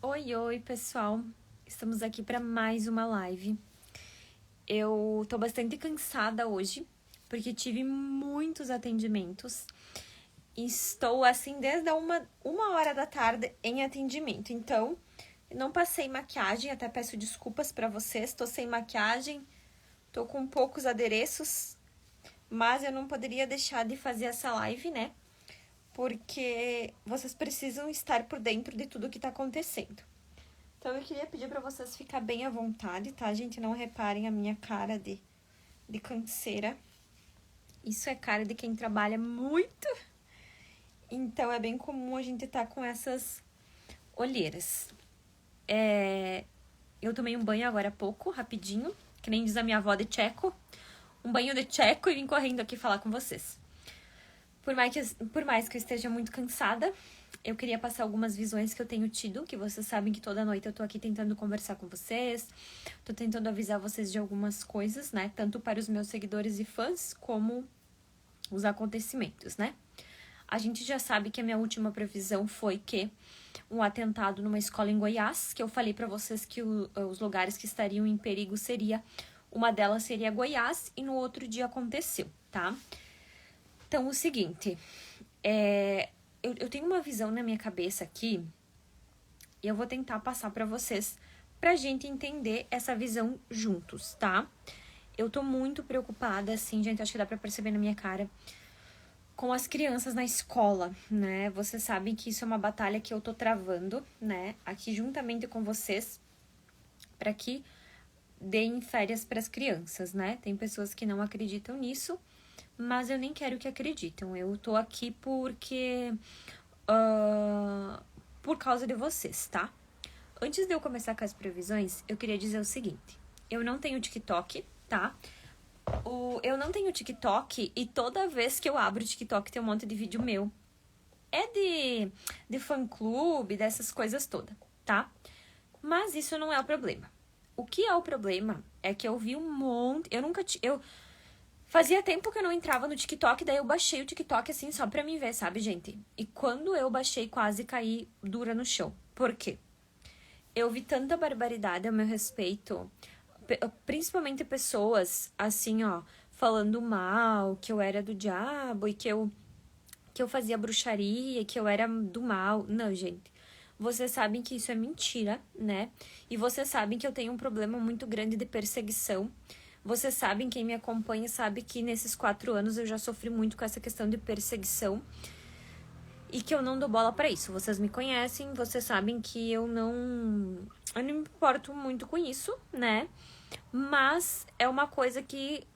Oi, pessoal! Estamos aqui para mais uma live. Eu tô bastante cansada hoje, porque tive muitos atendimentos. Estou, assim, desde uma hora da tarde em atendimento. Então, eu não passei maquiagem, até peço desculpas para vocês. Tô sem maquiagem, tô com poucos adereços, mas eu não poderia deixar de fazer essa live, né? Porque vocês precisam estar por dentro de tudo que tá acontecendo. Então, eu queria pedir pra vocês ficar bem à vontade, tá, gente? Não reparem a minha cara de canseira. Isso é cara de quem trabalha muito. Então, é bem comum a gente tá com essas olheiras. Eu tomei um banho agora há pouco, rapidinho, que nem diz a minha avó de tcheco. Um banho de tcheco e vim correndo aqui falar com vocês. Por mais que eu esteja muito cansada, eu queria passar algumas visões que eu tenho tido, que vocês sabem que toda noite eu tô aqui tentando conversar com vocês, tô tentando avisar vocês de algumas coisas, né? Tanto para os meus seguidores e fãs, como os acontecimentos, né? A gente já sabe que a minha última previsão foi que um atentado numa escola em Goiás, que eu falei pra vocês que os lugares que estariam em perigo uma delas seria Goiás, e no outro dia aconteceu, tá? Então, o seguinte, eu tenho uma visão na minha cabeça aqui e eu vou tentar passar pra vocês pra gente entender essa visão juntos, tá? Eu tô muito preocupada, assim, gente, acho que dá pra perceber na minha cara, com as crianças na escola, né? Vocês sabem que isso é uma batalha que eu tô travando, né? Aqui juntamente com vocês, pra que deem férias pras crianças, né? Tem pessoas que não acreditam nisso, mas eu nem quero que acreditem. Eu tô aqui porque... por causa de vocês, tá? Antes de eu começar com as previsões, eu queria dizer o seguinte. Eu não tenho TikTok, tá? Eu não tenho TikTok e toda vez que eu abro o TikTok tem um monte de vídeo meu. É de fã-clube, dessas coisas todas, tá? Mas isso não é o problema. O que é o problema é que eu vi um monte... Fazia tempo que eu não entrava no TikTok, daí eu baixei o TikTok assim só pra me ver, sabe, gente? E quando eu baixei, quase caí dura no chão. Por quê? Eu vi tanta barbaridade a meu respeito, principalmente pessoas, assim, ó, falando mal, que eu era do diabo e que eu fazia bruxaria, que eu era do mal. Não, gente. Vocês sabem que isso é mentira, né? E vocês sabem que eu tenho um problema muito grande de perseguição. Vocês sabem, quem me acompanha sabe que nesses 4 anos eu já sofri muito com essa questão de perseguição e que eu não dou bola pra isso. Vocês me conhecem, vocês sabem que eu não me importo muito com isso, né? Mas é uma coisa que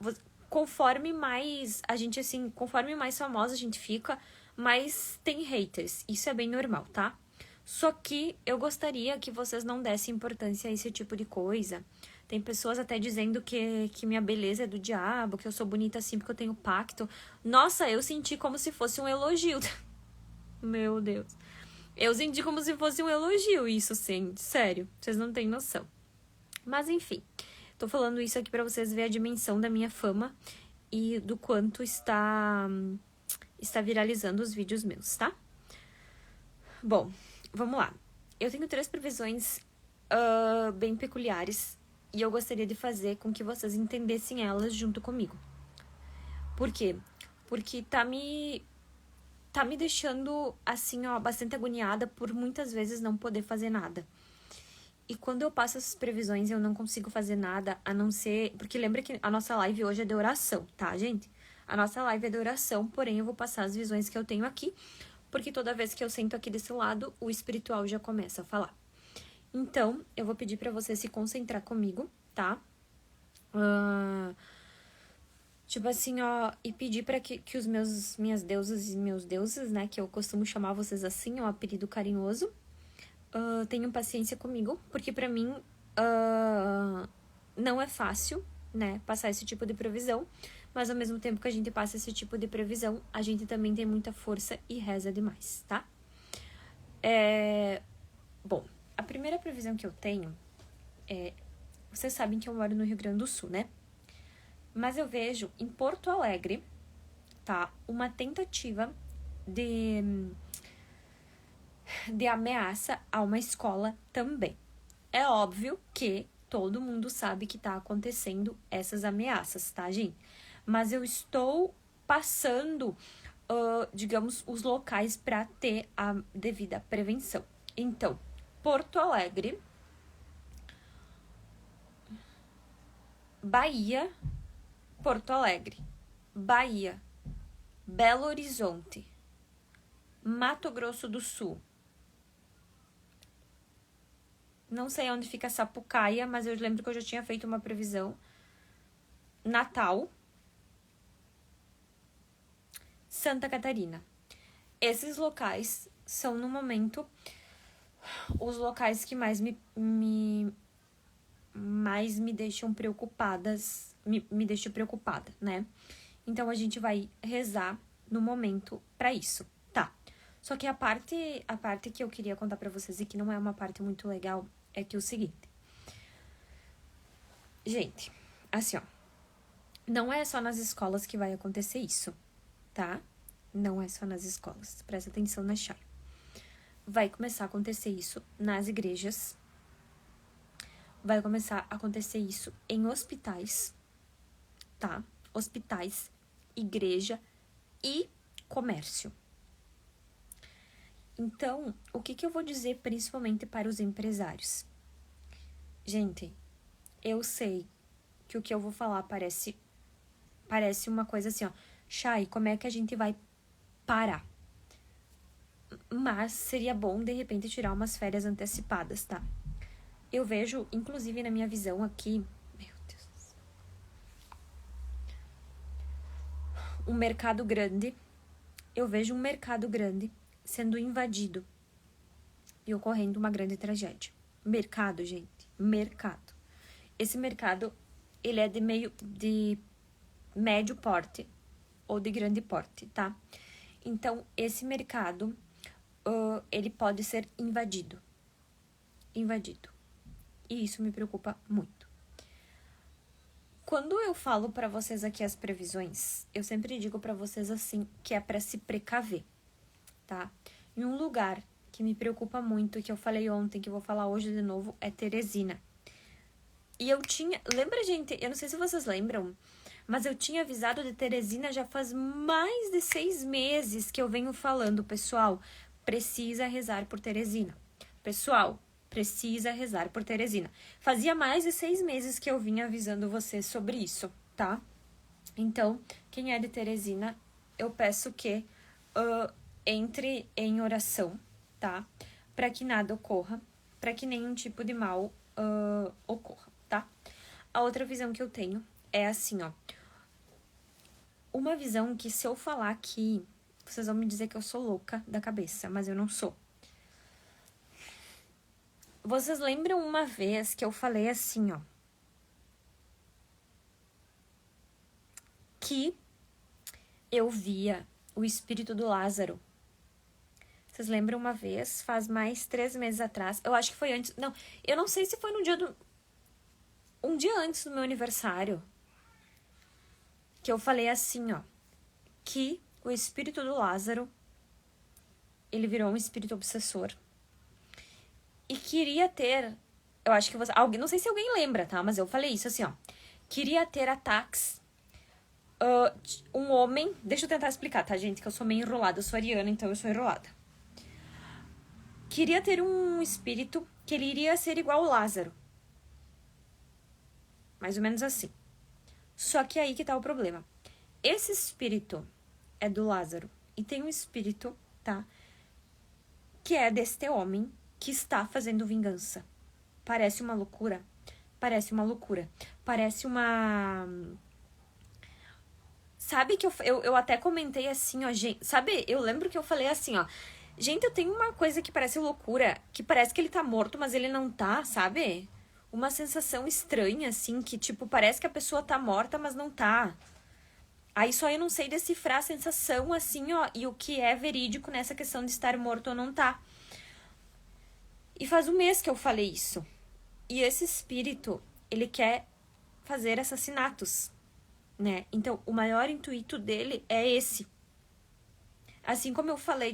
conforme mais a gente, assim, conforme mais famosa a gente fica, mais tem haters. Isso é bem normal, tá? Só que eu gostaria que vocês não dessem importância a esse tipo de coisa. Tem pessoas até dizendo que minha beleza é do diabo, que eu sou bonita assim porque eu tenho pacto. Nossa, eu senti como se fosse um elogio. Meu Deus. Eu senti como se fosse um elogio isso, sim. Sério, vocês não têm noção. Mas enfim, tô falando isso aqui pra vocês verem a dimensão da minha fama e do quanto está viralizando os vídeos meus, tá? Bom, vamos lá. Eu tenho 3 previsões bem peculiares e eu gostaria de fazer com que vocês entendessem elas junto comigo. Por quê? Porque tá me deixando, assim, ó, bastante agoniada por muitas vezes não poder fazer nada. E quando eu passo essas previsões, eu não consigo fazer nada, a não ser... Porque lembra que a nossa live hoje é de oração, tá, gente? A nossa live é de oração, porém eu vou passar as visões que eu tenho aqui, porque toda vez que eu sento aqui desse lado, o espiritual já começa a falar. Então, eu vou pedir pra você se concentrar comigo, tá? Tipo assim, ó, e pedir pra que os minhas deusas e meus deuses, né, que eu costumo chamar vocês assim, ó, apelido carinhoso, tenham paciência comigo, porque pra mim não é fácil, né, passar esse tipo de previsão, mas ao mesmo tempo que a gente passa esse tipo de previsão, a gente também tem muita força e reza demais, tá? Bom, a primeira previsão que eu tenho vocês sabem que eu moro no Rio Grande do Sul, né? Mas eu vejo em Porto Alegre, tá, uma tentativa de de ameaça a uma escola também. É óbvio que todo mundo sabe que tá acontecendo essas ameaças, tá, gente? Mas eu estou passando, digamos, os locais para ter a devida prevenção. Então, Porto Alegre, Bahia, Porto Alegre, Bahia, Belo Horizonte, Mato Grosso do Sul. Não sei onde fica Sapucaia, mas eu lembro que eu já tinha feito uma previsão. Natal, Santa Catarina. Esses locais são, no momento, os locais que mais me deixam preocupadas, me deixam preocupada, né? Então, a gente vai rezar no momento pra isso, tá? Só que a parte que eu queria contar pra vocês e que não é uma parte muito legal é que é o seguinte. Gente, assim, ó. Não é só nas escolas que vai acontecer isso, tá? Não é só nas escolas. Presta atenção na chave. Vai começar a acontecer isso nas igrejas. Vai começar a acontecer isso em hospitais, tá? Hospitais, igreja e comércio. Então, o que eu vou dizer principalmente para os empresários? Gente, eu sei que o que eu vou falar parece uma coisa assim, ó. Chay, como é que a gente vai parar? Mas seria bom, de repente, tirar umas férias antecipadas, tá? Eu vejo, inclusive na minha visão aqui, meu Deus do céu, um mercado grande, eu vejo um mercado grande sendo invadido e ocorrendo uma grande tragédia. Mercado, gente, mercado. Esse mercado, ele é de médio porte ou de grande porte, tá? Então, esse mercado, ele pode ser invadido. E isso me preocupa muito. Quando eu falo pra vocês aqui as previsões, eu sempre digo pra vocês assim, que é pra se precaver, tá? Em um lugar que me preocupa muito, que eu falei ontem, que eu vou falar hoje de novo, é Teresina. E eu tinha... Lembra, gente? Eu não sei se vocês lembram, mas eu tinha avisado de Teresina já faz mais de 6 meses que eu venho falando, pessoal, precisa rezar por Teresina. Pessoal, precisa rezar por Teresina. Fazia mais de 6 meses que eu vinha avisando vocês sobre isso, tá? Então, quem é de Teresina, eu peço que entre em oração, tá? Para que nada ocorra, para que nenhum tipo de mal ocorra, tá? A outra visão que eu tenho é assim, ó. Uma visão que se eu falar aqui, vocês vão me dizer que eu sou louca da cabeça, mas eu não sou. Vocês lembram uma vez que eu falei assim, ó, que eu via o espírito do Lázaro? Vocês lembram uma vez, faz mais 3 meses atrás, eu acho que foi antes, não, eu não sei se foi no dia um dia antes do meu aniversário, que eu falei assim, ó, que o espírito do Lázaro, ele virou um espírito obsessor. E queria ter, eu acho que você, alguém, não sei se alguém lembra, tá? Mas eu falei isso assim, ó. Queria ter ataques. Um homem, deixa eu tentar explicar, tá, gente? Que eu sou meio enrolada, eu sou ariana, então eu sou enrolada. Queria ter um espírito que ele iria ser igual ao Lázaro. Mais ou menos assim. Só que aí que tá o problema. Esse espírito é do Lázaro. E tem um espírito, tá? Que é deste homem que está fazendo vingança. Parece uma loucura. Parece uma loucura. Parece uma... Sabe que eu até comentei assim, ó, gente... Sabe, eu lembro que eu falei assim, ó. Gente, eu tenho uma coisa que parece loucura. Que parece que ele tá morto, mas ele não tá, sabe? Uma sensação estranha, assim, que, tipo, parece que a pessoa tá morta, mas não tá. Aí só eu não sei decifrar a sensação, assim, ó, e o que é verídico nessa questão de estar morto ou não tá. E faz um mês que eu falei isso. E esse espírito, ele quer fazer assassinatos, né? Então, o maior intuito dele é esse. Assim como eu falei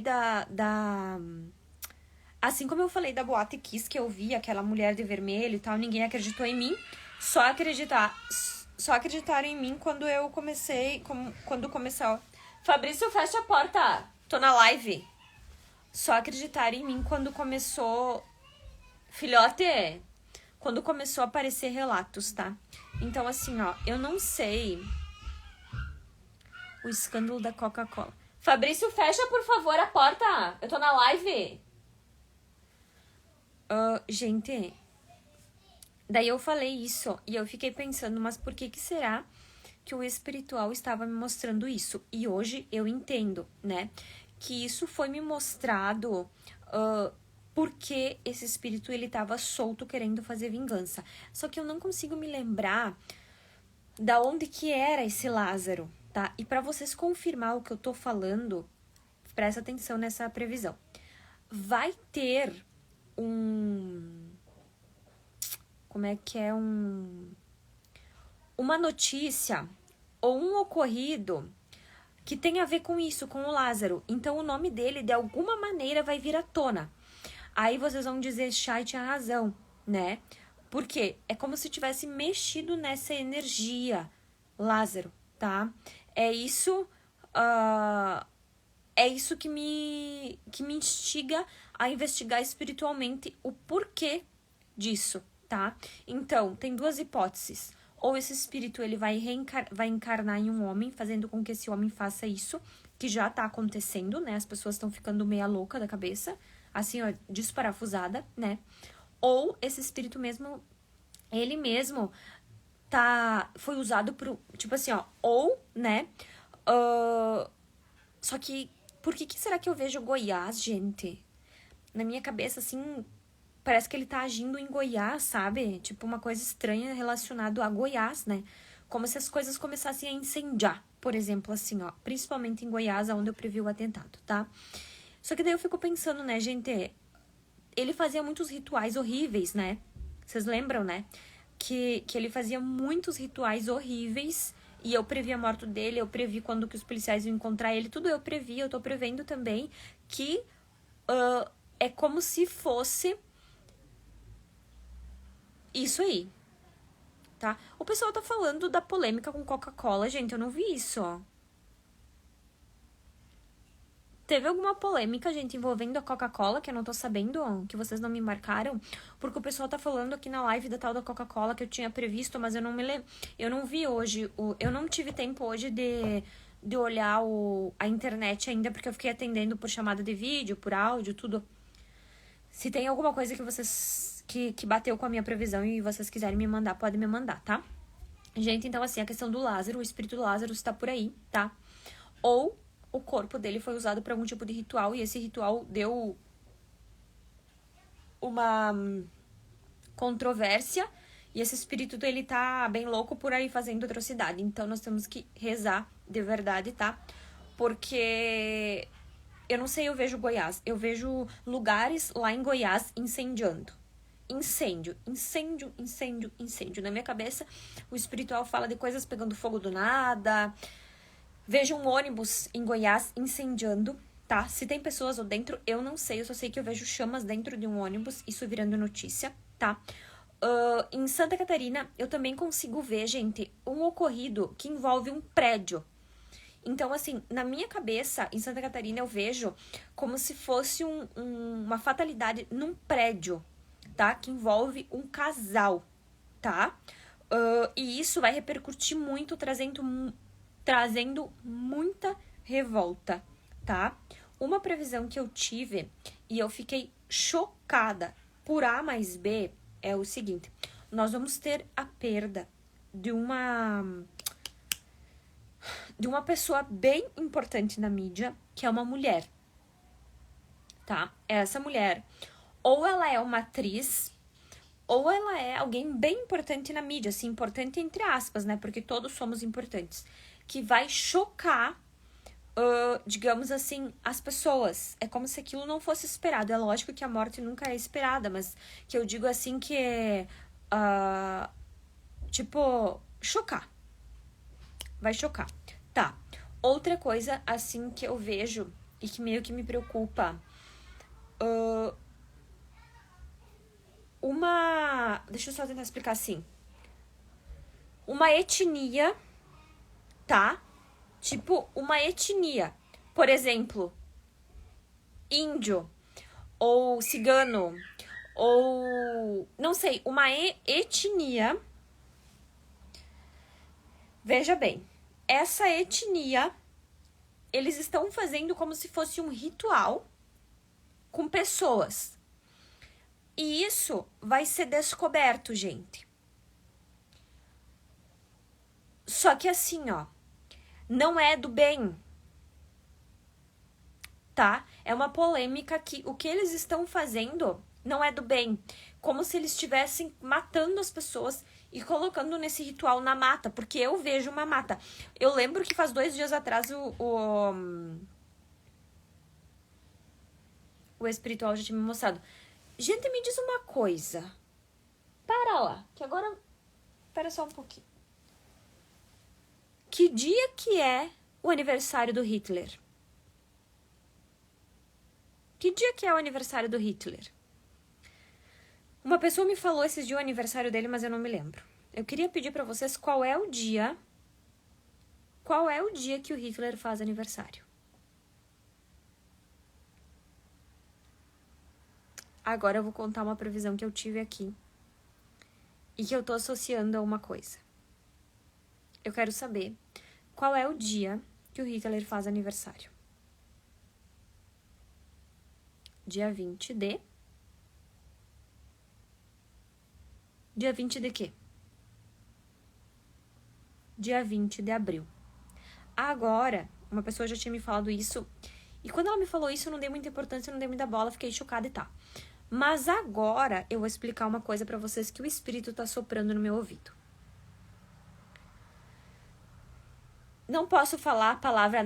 assim como eu falei da Boate Kiss, que eu vi aquela mulher de vermelho e tal, ninguém acreditou em mim. Só acreditaram em mim quando eu comecei... Quando começou... Fabrício, fecha a porta! Tô na live. Só acreditaram em mim quando começou... Filhote! Quando começou a aparecer relatos, tá? Então, assim, ó, eu não sei... O escândalo da Coca-Cola. Fabrício, fecha, por favor, a porta! Eu tô na live! Gente... Daí eu falei isso e eu fiquei pensando, mas por que será que o espiritual estava me mostrando isso? E hoje eu entendo, né? Que isso foi me mostrado porque esse espírito ele estava solto querendo fazer vingança. Só que eu não consigo me lembrar da onde que era esse Lázaro, tá? E para vocês confirmar o que eu tô falando, presta atenção nessa previsão. Vai ter como é que é uma notícia ou um ocorrido que tem a ver com isso, com o Lázaro. Então, o nome dele, de alguma maneira, vai vir à tona. Aí vocês vão dizer, Chay tinha razão, né? Porque é como se tivesse mexido nessa energia, Lázaro, tá? É isso que me instiga a investigar espiritualmente o porquê disso, tá? Então, tem duas hipóteses. Ou esse espírito ele vai encarnar em um homem, fazendo com que esse homem faça isso, que já tá acontecendo, né? As pessoas estão ficando meia louca da cabeça, assim, ó, desparafusada, né? Ou esse espírito mesmo, ele mesmo foi usado por, tipo assim, ó, ou, né? Só que, por que será que eu vejo Goiás, gente? Na minha cabeça, assim, parece que ele tá agindo em Goiás, sabe? Tipo, uma coisa estranha relacionada a Goiás, né? Como se as coisas começassem a incendiar, por exemplo, assim, ó. Principalmente em Goiás, onde eu previ o atentado, tá? Só que daí eu fico pensando, né, gente? Ele fazia muitos rituais horríveis, né? Vocês lembram, né? Que ele fazia muitos rituais horríveis e eu previ a morte dele, eu previ quando que os policiais iam encontrar ele, tudo eu previ, eu tô prevendo também que é como se fosse isso aí, tá? O pessoal tá falando da polêmica com Coca-Cola, gente, eu não vi isso, ó. Teve alguma polêmica, gente, envolvendo a Coca-Cola, que eu não tô sabendo, ó, que vocês não me marcaram? Porque o pessoal tá falando aqui na live da tal da Coca-Cola que eu tinha previsto, mas eu não me lembro. Eu não vi hoje, eu não tive tempo hoje de olhar a internet ainda, porque eu fiquei atendendo por chamada de vídeo, por áudio, tudo. Se tem alguma coisa que vocês... que bateu com a minha previsão e vocês quiserem me mandar, podem me mandar, tá? Gente, então assim, a questão do Lázaro, o espírito do Lázaro está por aí, tá? Ou o corpo dele foi usado para algum tipo de ritual e esse ritual deu uma controvérsia e esse espírito ele tá bem louco por aí fazendo atrocidade. Então nós temos que rezar de verdade, tá? Porque eu não sei, eu vejo Goiás, eu vejo lugares lá em Goiás incendiando. Incêndio, incêndio, incêndio, incêndio. Na minha cabeça, o espiritual fala de coisas pegando fogo do nada. Vejo um ônibus em Goiás incendiando, tá? Se tem pessoas lá dentro, eu não sei. Eu só sei que eu vejo chamas dentro de um ônibus, isso virando notícia, tá? Em Santa Catarina, eu também consigo ver, gente, um ocorrido que envolve um prédio. Então, assim, na minha cabeça, em Santa Catarina, eu vejo como se fosse uma fatalidade num prédio, tá? Que envolve um casal, tá? E isso vai repercutir muito, trazendo muita revolta, tá? Uma previsão que eu tive e eu fiquei chocada por A mais B é o seguinte: nós vamos ter a perda de uma pessoa bem importante na mídia, que é uma mulher, tá? Essa mulher, ou ela é uma atriz, ou ela é alguém bem importante na mídia, assim, importante entre aspas, né? Porque todos somos importantes. Que vai chocar, digamos assim, as pessoas. É como se aquilo não fosse esperado. É lógico que a morte nunca é esperada, mas que eu digo assim que é, tipo, chocar. Vai chocar. Tá. Outra coisa, assim, que eu vejo e que meio que me preocupa, Deixa eu só tentar explicar assim. Uma etnia, tá? Tipo, uma etnia. Por exemplo, índio, ou cigano, ou... não sei, uma etnia. Veja bem, essa etnia, eles estão fazendo como se fosse um ritual com pessoas. E isso vai ser descoberto, gente. Só que assim, ó, não é do bem, tá? É uma polêmica que o que eles estão fazendo não é do bem. Como se eles estivessem matando as pessoas e colocando nesse ritual na mata. Porque eu vejo uma mata. Eu lembro que faz 2 dias atrás o espiritual já tinha me mostrado. Gente, me diz uma coisa. Para lá, que agora... Espera só um pouquinho. Que dia que é o aniversário do Hitler? Que dia que é o aniversário do Hitler? Uma pessoa me falou esses dias o aniversário dele, mas eu não me lembro. Eu queria pedir pra vocês qual é o dia que o Hitler faz aniversário. Agora eu vou contar uma previsão que eu tive aqui e que eu tô associando a uma coisa. Eu quero saber qual é o dia que o Hitler faz aniversário. Dia 20 de... Dia 20 de quê? Dia 20 de abril. Agora, uma pessoa já tinha me falado isso, e quando ela me falou isso, eu não dei muita importância, eu não dei muita bola, fiquei chocada e tal. Mas agora, eu vou explicar uma coisa pra vocês que o espírito tá soprando no meu ouvido. Não posso falar a palavra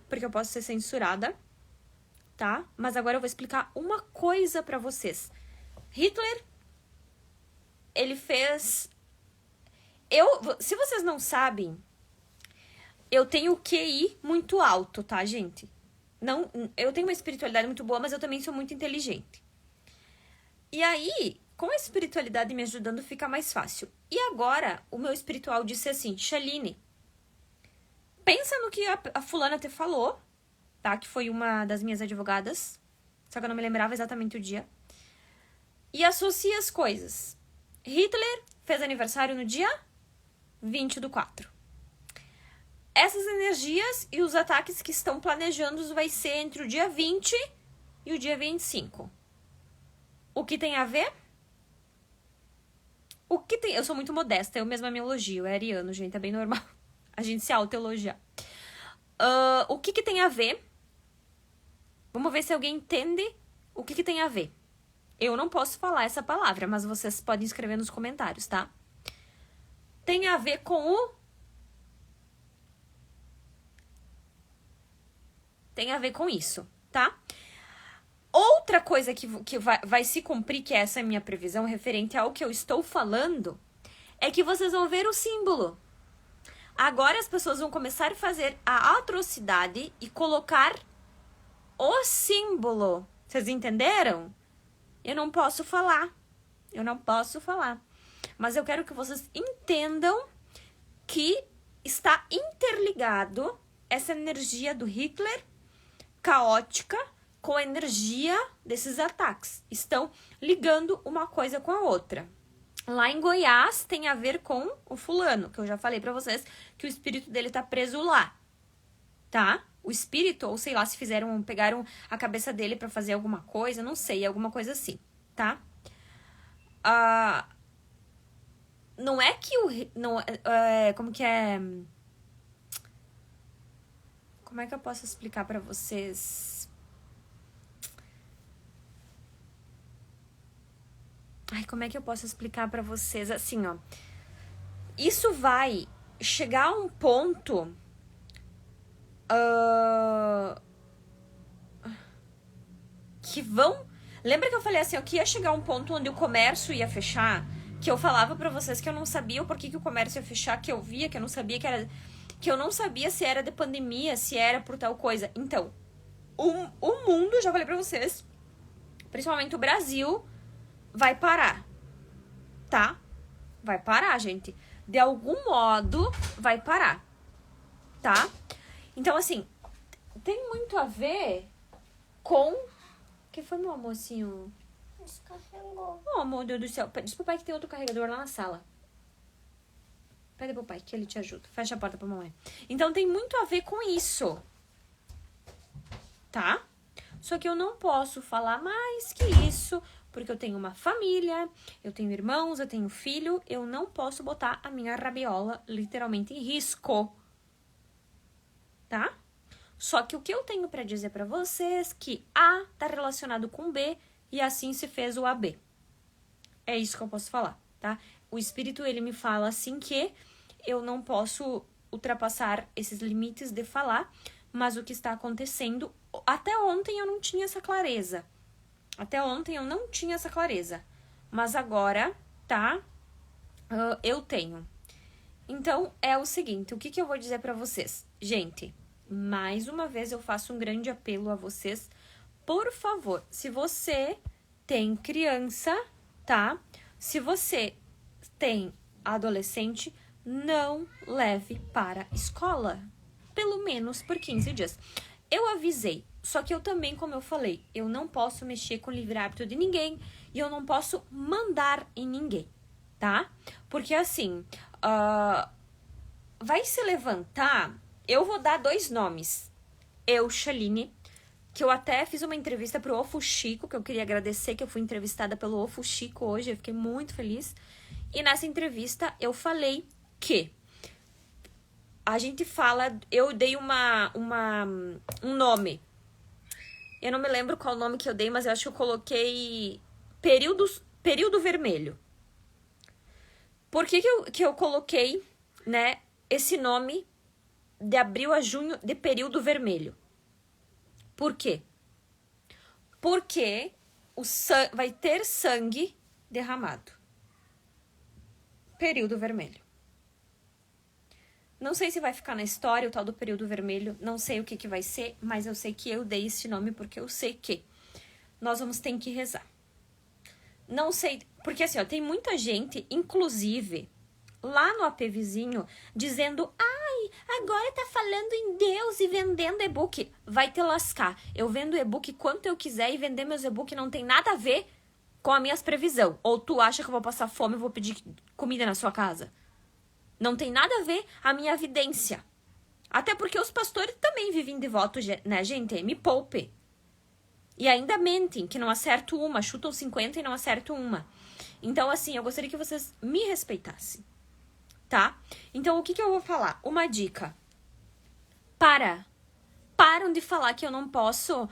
porque eu posso ser censurada, tá? Mas agora eu vou explicar uma coisa pra vocês. Hitler, ele fez... Se vocês não sabem, eu tenho QI muito alto, tá, gente? Não, eu tenho uma espiritualidade muito boa, mas eu também sou muito inteligente. E aí, com a espiritualidade me ajudando, fica mais fácil. E agora, o meu espiritual disse assim, Shaline, pensa no que a fulana te falou, tá? Que foi uma das minhas advogadas, só que eu não me lembrava exatamente o dia. E associa as coisas. Hitler fez aniversário no dia 20/4. Essas energias e os ataques que estão planejando vai ser entre o dia 20 e o dia 25. O que tem a ver? O que tem... Eu sou muito modesta, eu mesma me elogio. É ariano, gente, é bem normal. A gente se auto-elogiar. O que tem a ver? Vamos ver se alguém entende o que tem a ver. Eu não posso falar essa palavra, mas vocês podem escrever nos comentários, tá? Tem a ver com o... Tem a ver com isso, tá? Outra coisa que vai se cumprir, que essa é a minha previsão referente ao que eu estou falando, é que vocês vão ver o símbolo. Agora as pessoas vão começar a fazer a atrocidade e colocar o símbolo. Vocês entenderam? Eu não posso falar. Eu não posso falar. Mas eu quero que vocês entendam que está interligado essa energia do Hitler caótica com a energia desses ataques. Estão ligando uma coisa com a outra. Lá em Goiás tem a ver com o fulano, que eu já falei pra vocês que o espírito dele tá preso lá, tá? O espírito, ou sei lá, se pegaram a cabeça dele pra fazer alguma coisa, não sei, alguma coisa assim, tá? Não é que como que é... Como é que eu posso explicar pra vocês? Ai, como é que eu posso explicar pra vocês? Assim, ó. Isso vai chegar a um ponto... que vão... Lembra que eu falei assim, ó, que ia chegar um ponto onde o comércio ia fechar? Que eu falava pra vocês que eu não sabia o porquê que o comércio ia fechar, que eu via, que eu não sabia que era... Que eu não sabia se era de pandemia, se era por tal coisa. Então, o mundo, já falei pra vocês, principalmente o Brasil, vai parar, tá? Vai parar, gente. De algum modo, vai parar, tá? Então, assim, tem muito a ver com... que foi, meu amorzinho? Descarregou. Oh, meu Deus do céu. Diz pro pai que tem outro carregador lá na sala. Pede pro pai que ele te ajuda. Fecha a porta pra mamãe. Então, tem muito a ver com isso, tá? Só que eu não posso falar mais que isso, porque eu tenho uma família, eu tenho irmãos, eu tenho filho, eu não posso botar a minha rabiola literalmente em risco, tá? Só que o que eu tenho pra dizer pra vocês que A tá relacionado com B e assim se fez o AB. É isso que eu posso falar, tá? O espírito, ele me fala assim que eu não posso ultrapassar esses limites de falar, mas o que está acontecendo, até ontem eu não tinha essa clareza. Até ontem eu não tinha essa clareza. Mas agora, tá? Eu tenho. Então, é o seguinte, o que eu vou dizer pra vocês? Gente, mais uma vez eu faço um grande apelo a vocês. Por favor, se você tem criança, tá? Se você tem adolescente, não leve para a escola. Pelo menos por 15 dias. Eu avisei, só que eu também, como eu falei, eu não posso mexer com o livre-arbítrio de ninguém e eu não posso mandar em ninguém, tá? Porque assim, vai se levantar, eu vou dar 2 nomes. Eu, Shaline, que eu até fiz uma entrevista pro Ofo Chico, que eu queria agradecer, que eu fui entrevistada pelo Ofo Chico hoje, eu fiquei muito feliz. E nessa entrevista eu falei que a gente fala, eu dei um nome. Eu não me lembro qual nome que eu dei, mas eu acho que eu coloquei período vermelho. Por que eu coloquei, né, esse nome de abril a junho de período vermelho? Por quê? Porque vai ter sangue derramado. Período vermelho. Não sei se vai ficar na história o tal do período vermelho, não sei o que vai ser, mas eu sei que eu dei esse nome porque eu sei que nós vamos ter que rezar. Não sei, porque assim, ó, tem muita gente, inclusive, lá no AP Vizinho, dizendo, ai, agora tá falando em Deus e vendendo e-book. Vai te lascar. Eu vendo e-book quanto eu quiser e vender meus e-book não tem nada a ver com as minhas previsões. Ou tu acha que eu vou passar fome e vou pedir comida na sua casa? Não tem nada a ver a minha evidência. Até porque os pastores também vivem de voto, né, gente? Me poupe. E ainda mentem, que não acerto uma, chutam 50 e não acerto uma. Então, assim, eu gostaria que vocês me respeitassem, tá? Então, o que eu vou falar? Uma dica. Param de falar que eu não posso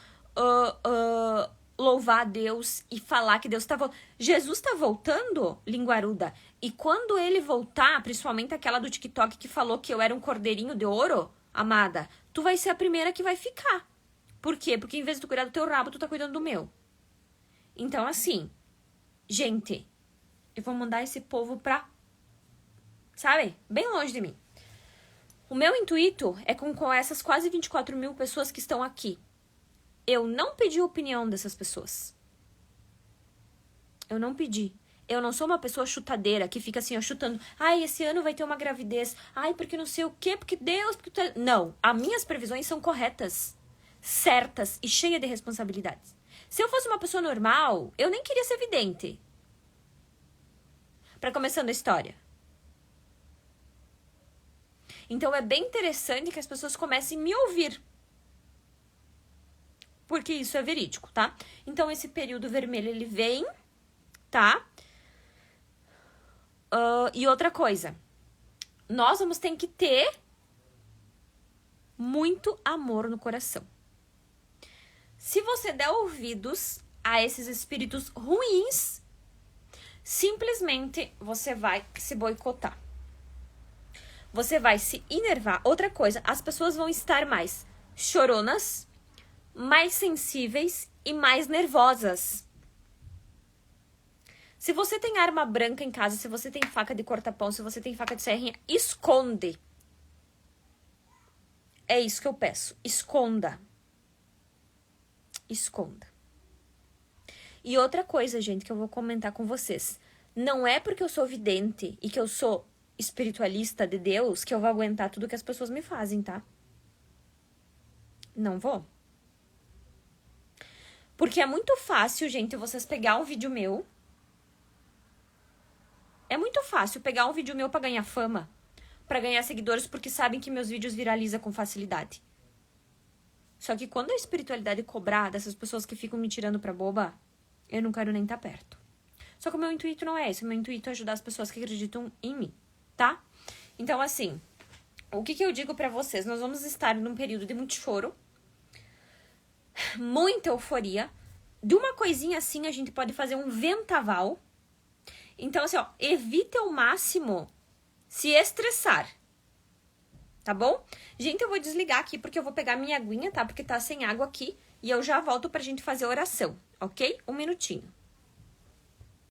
louvar a Deus e falar que Deus tá voltando. Jesus tá voltando, linguaruda. E quando ele voltar, principalmente aquela do TikTok que falou que eu era um cordeirinho de ouro, amada, tu vai ser a primeira que vai ficar. Por quê? Porque em vez de tu cuidar do teu rabo, tu tá cuidando do meu. Então, assim, gente, eu vou mandar esse povo pra, sabe, bem longe de mim. O meu intuito é com essas quase 24 mil pessoas que estão aqui. Eu não pedi a opinião dessas pessoas. Eu não pedi. Eu não sou uma pessoa chutadeira que fica assim, ó, chutando. Ai, esse ano vai ter uma gravidez. Ai, porque não sei o quê, porque Deus... Porque tu... Não, as minhas previsões são corretas, certas e cheias de responsabilidades. Se eu fosse uma pessoa normal, eu nem queria ser vidente. Pra começando a história. Então é bem interessante que as pessoas comecem a me ouvir. Porque isso é verídico, tá? Então esse período vermelho, ele vem, tá? E outra coisa. Nós vamos ter que ter muito amor no coração. Se você der ouvidos a esses espíritos ruins, simplesmente você vai se boicotar. Você vai se enervar. Outra coisa, as pessoas vão estar mais choronas, mais sensíveis e mais nervosas. Se você tem arma branca em casa, se você tem faca de corta-pão, se você tem faca de serrinha, esconde. É isso que eu peço. Esconda. Esconda. E outra coisa, gente, que eu vou comentar com vocês. Não é porque eu sou vidente e que eu sou espiritualista de Deus que eu vou aguentar tudo que as pessoas me fazem, tá? Não vou. Porque é muito fácil, gente, vocês pegar um vídeo meu. É muito fácil pegar um vídeo meu pra ganhar fama, pra ganhar seguidores, porque sabem que meus vídeos viralizam com facilidade. Só que quando a espiritualidade cobrar dessas pessoas que ficam me tirando pra boba, eu não quero nem estar perto. Só que o meu intuito não é esse. O meu intuito é ajudar as pessoas que acreditam em mim, tá? Então, assim, o que eu digo pra vocês? Nós vamos estar num período de muito choro, muita euforia. De uma coisinha assim, a gente pode fazer um vendaval. Então, assim, ó, evite ao máximo se estressar. Tá bom? Gente, eu vou desligar aqui porque eu vou pegar minha aguinha, tá? Porque tá sem água aqui. E eu já volto pra gente fazer a oração, ok? Um minutinho.